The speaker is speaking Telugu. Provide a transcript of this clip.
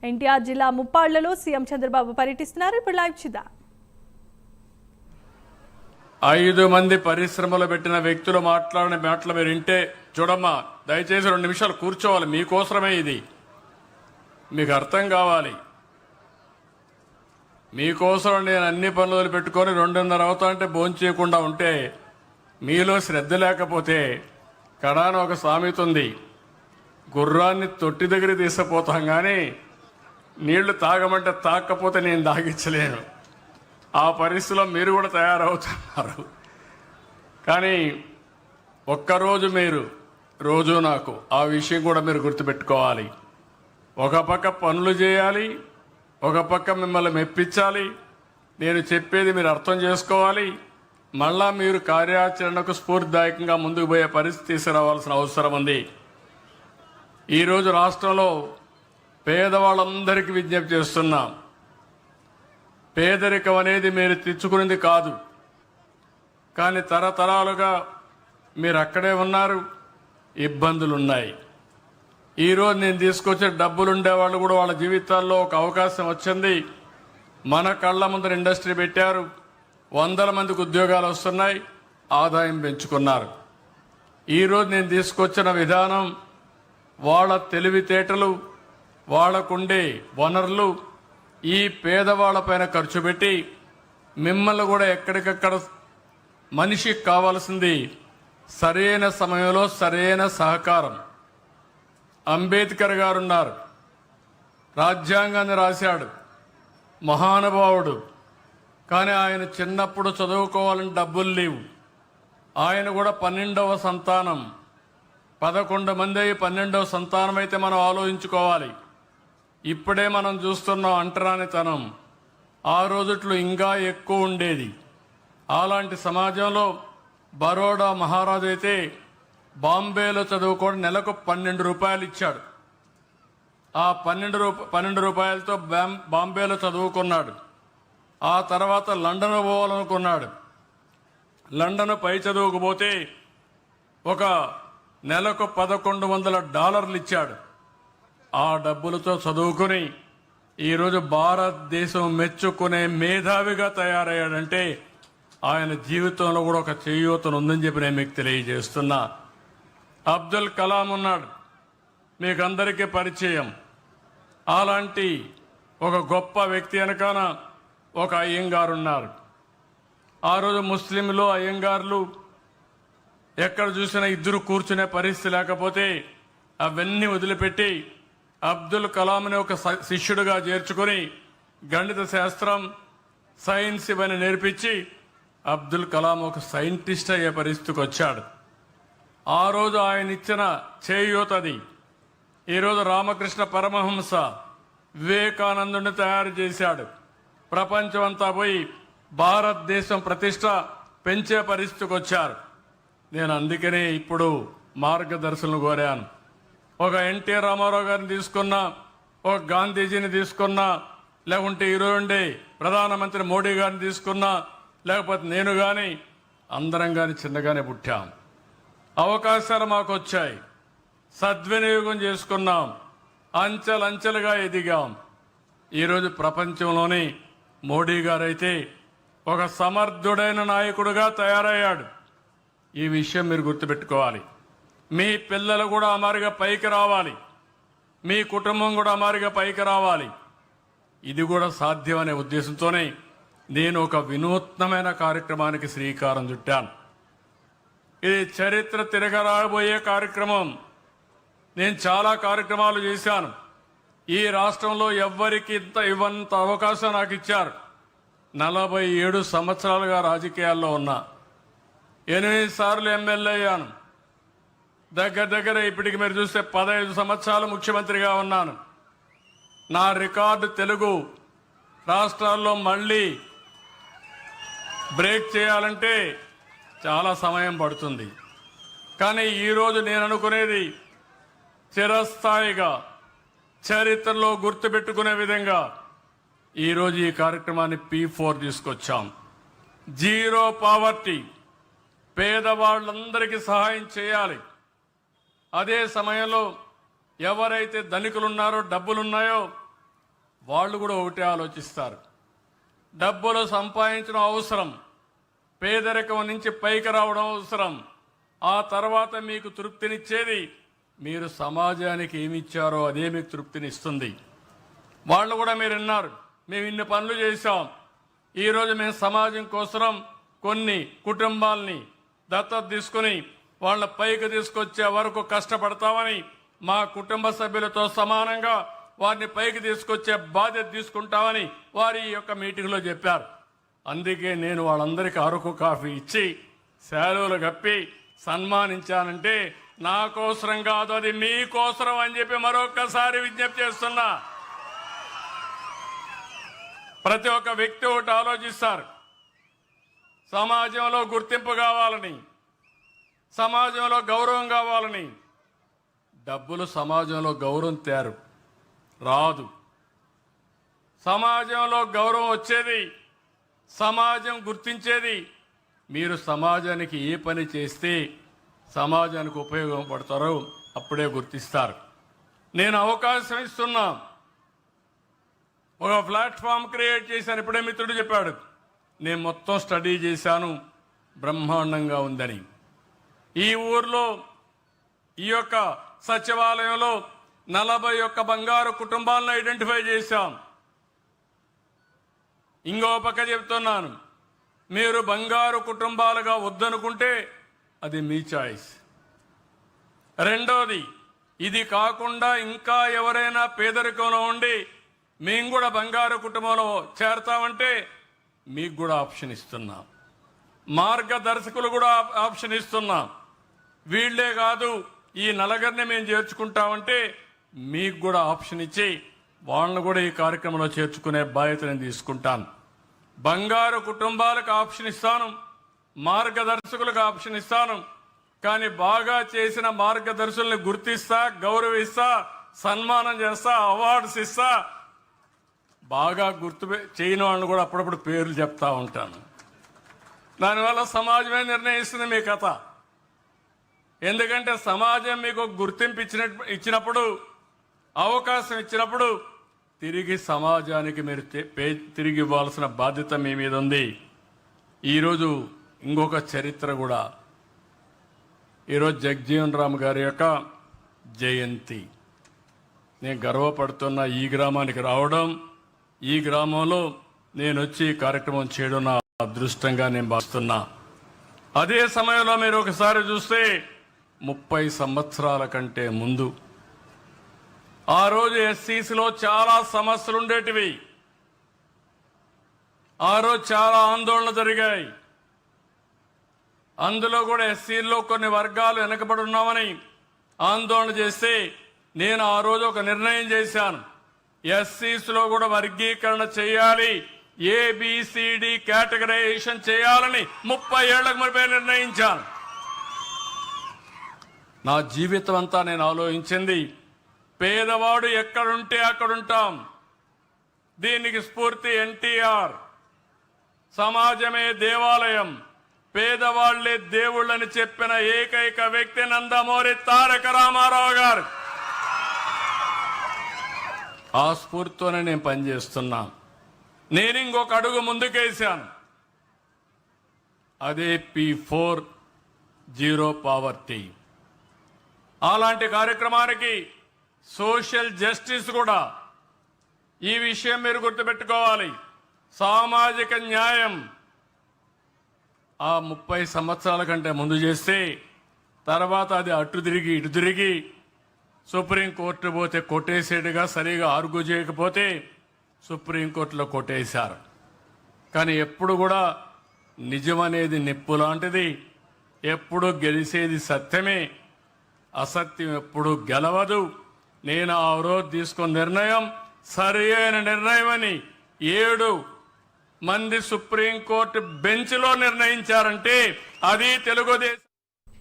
ఎన్టీఆర్ జిల్లా ముప్పాళ్లలో సీఎం చంద్రబాబు పర్యటిస్తున్నారు. ఇప్పుడు లైవ్ చూద్దాం. 5 మంది పరిశ్రమలు పెట్టిన వ్యక్తులు మాట్లాడిన మాటలు మీరు వింటే చూడమ్మా, దయచేసి 2 నిమిషాలు కూర్చోవాలి. మీకోసమే ఇది, మీకు అర్థం కావాలి. మీకోసం నేను అన్ని పనులు పెట్టుకొని 2:30 అవుతా అంటే భోజనం చేయకుండా ఉంటే మీలో శ్రద్ధ లేకపోతే కడాన ఒక సామెత ఉంది, గుర్రాన్ని తొట్టి దగ్గర తీసుకుపోతాం కానీ నీళ్లు తాగమంటే తాగకపోతే నేను తాగించలేను. ఆ పరిస్థితిలో మీరు కూడా తయారవుతున్నారు. కానీ ఒక్కరోజు మీరు రోజు నాకు ఆ విషయం కూడా మీరు గుర్తుపెట్టుకోవాలి. ఒక పక్క పనులు చేయాలి, ఒక పక్క మిమ్మల్ని మెప్పించాలి. నేను చెప్పేది మీరు అర్థం చేసుకోవాలి. మళ్ళా మీరు కార్యాచరణకు స్ఫూర్తిదాయకంగా ముందుకు పోయే పరిస్థితి తీసుకురావాల్సిన అవసరం ఉంది. ఈరోజు రాష్ట్రంలో పేదవాళ్ళందరికీ విజ్ఞప్తి చేస్తున్నాం. పేదరికం అనేది మీరు తెచ్చుకునేది కాదు, కానీ తరతరాలుగా మీరు అక్కడే ఉన్నారు, ఇబ్బందులు ఉన్నాయి. ఈరోజు నేను తీసుకొచ్చే డబ్బులు ఉండేవాళ్ళు కూడా వాళ్ళ జీవితాల్లో ఒక అవకాశం వచ్చింది. మన కళ్ళ ముందర ఇండస్ట్రీ పెట్టారు, 100 మందికి ఉద్యోగాలు వస్తున్నాయి, ఆదాయం పెంచుకున్నారు. ఈరోజు నేను తీసుకొచ్చిన విధానం వాళ్ళ తెలివితేటలు, వాళ్ళకుండే వనరులు ఈ పేదవాళ్లపైన ఖర్చు పెట్టి మిమ్మల్ని కూడా ఎక్కడికక్కడ మనిషికి కావాల్సింది సరైన సమయంలో సరైన సహకారం. అంబేద్కర్ గారు ఉన్నారు, రాజ్యాంగాన్ని రాశాడు, మహానుభావుడు. కానీ ఆయన చిన్నప్పుడు చదువుకోవాలని డబ్బులు లేవు. ఆయన కూడా 12వ సంతానం. 11 మంది 12వ సంతానం అయితే మనం ఆలోచించుకోవాలి. ఇప్పుడే మనం చూస్తున్నాం అంటరానితనం. ఆ రోజుట్లో ఇంకా ఎక్కువ ఉండేది. అలాంటి సమాజంలో బరోడా మహారాజు అయితే బాంబేలో చదువుకోవడం నెలకు 12 రూపాయలు ఇచ్చాడు. ఆ 12 రూపాయలతో బాంబేలో చదువుకున్నాడు. ఆ తర్వాత లండన్ పోవాలనుకున్నాడు. లండన్ పై చదువుకుపోతే ఒక నెలకు $1100 ఇచ్చాడు. ఆ డబ్బులతో చదువుకుని ఈరోజు భారతదేశం మెచ్చుకునే మేధావిగా తయారయ్యాడంటే ఆయన జీవితంలో కూడా ఒక చేయూతను ఉందని చెప్పి నేను మీకు తెలియజేస్తున్నా. అబ్దుల్ కలాం ఉన్నాడు, మీకు అందరికీ పరిచయం. అలాంటి ఒక గొప్ప వ్యక్తి వెనకాన ఒక అయ్యంగారు ఉన్నారు. ఆ రోజు ముస్లింలు అయ్యంగార్లు ఎక్కడ చూసినా ఇద్దరు కూర్చునే పరిస్థితి లేకపోతే అవన్నీ వదిలిపెట్టి అబ్దుల్ కలాంని ఒక శిష్యుడిగా చేర్చుకొని గణిత శాస్త్రం, సైన్స్ ఇవన్నీ నేర్పించి అబ్దుల్ కలాం ఒక సైంటిస్ట్ అయ్యే పరిస్థితికి వచ్చాడు. ఆ రోజు ఆయన ఇచ్చిన చేయూతది. ఈరోజు రామకృష్ణ పరమహంస వివేకానందుని తయారు చేశాడు. ప్రపంచం అంతా పోయి భారతదేశం ప్రతిష్ట పెంచే పరిస్థితికి వచ్చారు. నేను అందుకనే ఇప్పుడు మార్గదర్శనం కోరాను. ఒక ఎన్టీ రామారావు గారిని తీసుకున్నా, ఒక గాంధీజీని తీసుకున్నా, లేకుంటే ఈరోజు ప్రధానమంత్రి మోడీ గారిని తీసుకున్నా, లేకపోతే నేను కానీ అందరం కానీ చిన్నగానే పుట్టాం. అవకాశాలు మాకు వచ్చాయి, సద్వినియోగం చేసుకున్నాం, అంచెలంచెలుగా ఎదిగాం. ఈరోజు ప్రపంచంలోని మోడీ గారైతే ఒక సమర్థుడైన నాయకుడిగా తయారయ్యాడు. ఈ విషయం మీరు గుర్తుపెట్టుకోవాలి. మీ పిల్లలు కూడా అమారిగా పైకి రావాలి, మీ కుటుంబం కూడా అమారిగా పైకి రావాలి. ఇది కూడా సాధ్యం అనే ఉద్దేశంతోనే నేను ఒక వినూత్నమైన కార్యక్రమానికి శ్రీకారం చుట్టాను. ఇది చరిత్ర తిరగరాబోయే కార్యక్రమం. నేను చాలా కార్యక్రమాలు చేశాను. ఈ రాష్ట్రంలో ఎవ్వరికి ఇవ్వనంత అవకాశం నాకు ఇచ్చారు. 47 సంవత్సరాలుగా రాజకీయాల్లో ఉన్నా, 8 సార్లు ఎమ్మెల్యే అయ్యాను. దగ్గర ఇప్పటికి మీరు చూస్తే 15 సంవత్సరాలు ముఖ్యమంత్రిగా ఉన్నాను. నా రికార్డు తెలుగు రాష్ట్రాల్లో మళ్ళీ బ్రేక్ చేయాలంటే చాలా సమయం పడుతుంది. కానీ ఈరోజు నేను అనుకునేది చిరస్థాయిగా చరిత్రలో గుర్తుపెట్టుకునే విధంగా ఈరోజు ఈ కార్యక్రమాన్ని P4 తీసుకొచ్చాం. జీరో పావర్టీ, పేదవాళ్ళందరికీ సహాయం చేయాలి. అదే సమయంలో ఎవరైతే ధనికులున్నారో, డబ్బులున్నాయో వాళ్ళు కూడా ఒకటే ఆలోచిస్తారు. డబ్బులు సంపాదించడం అవసరం, పేదరికం నుంచి పైకి రావడం అవసరం. ఆ తర్వాత మీకు తృప్తినిచ్చేది మీరు సమాజానికి ఏమి ఇచ్చారో అదే మీకు తృప్తినిస్తుంది. వాళ్ళు కూడా మీరు విన్నారు, మేము ఇన్ని పనులు చేశాం, ఈరోజు మేము సమాజం కోసం కొన్ని కుటుంబాలని దత్తత తీసుకుని వాళ్ళ పైకి తీసుకొచ్చే వరకు కష్టపడతామని, మా కుటుంబ సభ్యులతో సమానంగా వారిని పైకి తీసుకొచ్చే బాధ్యత తీసుకుంటామని వారి యొక్క మీటింగ్లో చెప్పారు. అందుకే నేను వాళ్ళందరికీ అరకు కాఫీ ఇచ్చి శాలువలు కప్పి సన్మానించానంటే నా కోసరం కాదు, అది మీకోసరం అని చెప్పి మరొక్కసారి విజ్ఞప్తి చేస్తున్నా. ప్రతి ఒక్క వ్యక్తి ఒకటి ఆలోచిస్తారు, సమాజంలో గుర్తింపు కావాలని, సమాజంలో గౌరవం కావాలని. డబ్బులు సమాజంలో గౌరవం తేరు రాదు. సమాజంలో గౌరవం వచ్చేది, సమాజం గుర్తించేది మీరు సమాజానికి ఏ పని చేస్తే సమాజానికి ఉపయోగపడతారో అప్పుడే గుర్తిస్తారు. నేను అవకాశం ఇస్తున్నా, ఒక ప్లాట్ఫామ్ క్రియేట్ చేశాను. ఇప్పుడే మిత్రుడు చెప్పాడు, నేను మొత్తం స్టడీ చేశాను, బ్రహ్మాండంగా ఉందని. ఈ ఊర్లో ఈ యొక్క సచివాలయంలో 41 బంగారు కుటుంబాలను ఐడెంటిఫై చేశాం. ఇంకో పక్క చెప్తున్నాను, మీరు బంగారు కుటుంబాలుగా వద్దనుకుంటే అది మీ చాయిస్. రెండోది, ఇది కాకుండా ఇంకా ఎవరైనా పేదరికంలో ఉండి మేము కూడా బంగారు కుటుంబంలో చేరతామంటే మీకు కూడా ఆప్షన్ ఇస్తున్నాం. మార్గదర్శకులు కూడా ఆప్షన్ ఇస్తున్నాం. వీళ్లే కాదు, ఈ నలుగురిని మేము చేర్చుకుంటామంటే మీకు కూడా ఆప్షన్ ఇచ్చి వాళ్ళని కూడా ఈ కార్యక్రమంలో చేర్చుకునే బాధ్యత నేను తీసుకుంటాను. బంగారు కుటుంబాలకు ఆప్షన్ ఇస్తాను, మార్గదర్శకులకు ఆప్షన్ ఇస్తాను. కానీ బాగా చేసిన మార్గదర్శకుల్ని గుర్తిస్తా, గౌరవిస్తా, సన్మానం చేస్తా, అవార్డ్స్ ఇస్తా. బాగా గుర్తు చేయని వాళ్ళని కూడా అప్పుడప్పుడు పేర్లు చెప్తా ఉంటాను. దానివల్ల సమాజమే నిర్ణయిస్తుంది మీ కథ. ఎందుకంటే సమాజం మీకు గుర్తింపు ఇచ్చినప్పుడు, అవకాశం ఇచ్చినప్పుడు తిరిగి సమాజానికి మీరు తిరిగి ఇవ్వాల్సిన బాధ్యత మీ మీద ఉంది. ఈరోజు ఇంకొక చరిత్ర కూడా, ఈరోజు జగజీవన్ రామ్ గారి యొక్క జయంతి. నేను గర్వపడుతున్న ఈ గ్రామానికి రావడం, ఈ గ్రామంలో నేను వచ్చి ఈ కార్యక్రమం చేయడం నా అదృష్టంగా నేను భావిస్తున్నా. అదే సమయంలో మీరు ఒకసారి చూస్తే 30 సంవత్సరాల కంటే ముందు ఆ రోజు ఎస్సీసీలో చాలా సమస్యలు ఉండేటివి. ఆ రోజు చాలా ఆందోళనలు జరిగాయి. అందులో కూడా ఎస్సీల్లో కొన్ని వర్గాలు వెనకబడి ఉన్నామని ఆందోళన చేస్తే నేను ఆ రోజు ఒక నిర్ణయం చేశాను, ఎస్సీసీలో కూడా వర్గీకరణ చేయాలి, ఏబిసిడి కేటగరైజేషన్ చేయాలని 30 ఏళ్లకు మునిపే నిర్ణయించాను. నా జీవితం అంతా నేను ఆలోచించింది, పేదవాడు ఎక్కడుంటే అక్కడుంటాం. దీనికి స్ఫూర్తి ఎన్టీఆర్. సమాజమే దేవాలయం, పేదవాళ్లే దేవుళ్ళని చెప్పిన ఏకైక వ్యక్తి నందమూరి తారక రామారావు గారు. ఆ స్ఫూర్తితోనే నేను పనిచేస్తున్నా. నేను ఇంకొక అడుగు ముందుకేశాను, అదే P4 జీరో పావర్టీ. అలాంటి కార్యక్రమానికి సోషల్ జస్టిస్ కూడా, ఈ విషయం మీరు గుర్తుపెట్టుకోవాలి, సామాజిక న్యాయం. ఆ 30 సంవత్సరాల కంటే ముందు చేస్తే తర్వాత అది అటు తిరిగి ఇటు తిరిగి సుప్రీంకోర్టు పోతే కొట్టేసేట్టుగా సరిగా ఆర్గ్యూ చేయకపోతే సుప్రీంకోర్టులో కొట్టేశారు. కానీ ఎప్పుడు కూడా నిజం అనేది నిప్పు లాంటిది, ఎప్పుడు గెలిచేది సత్యమే, అసత్యం ఎప్పుడు గెలవదు. నేను ఆ రోజు తీసుకున్న నిర్ణయం సరి అయిన నిర్ణయం అని 7 మంది సుప్రీంకోర్టు బెంచ్లో నిర్ణయించారంటే అది తెలుగుదేశం.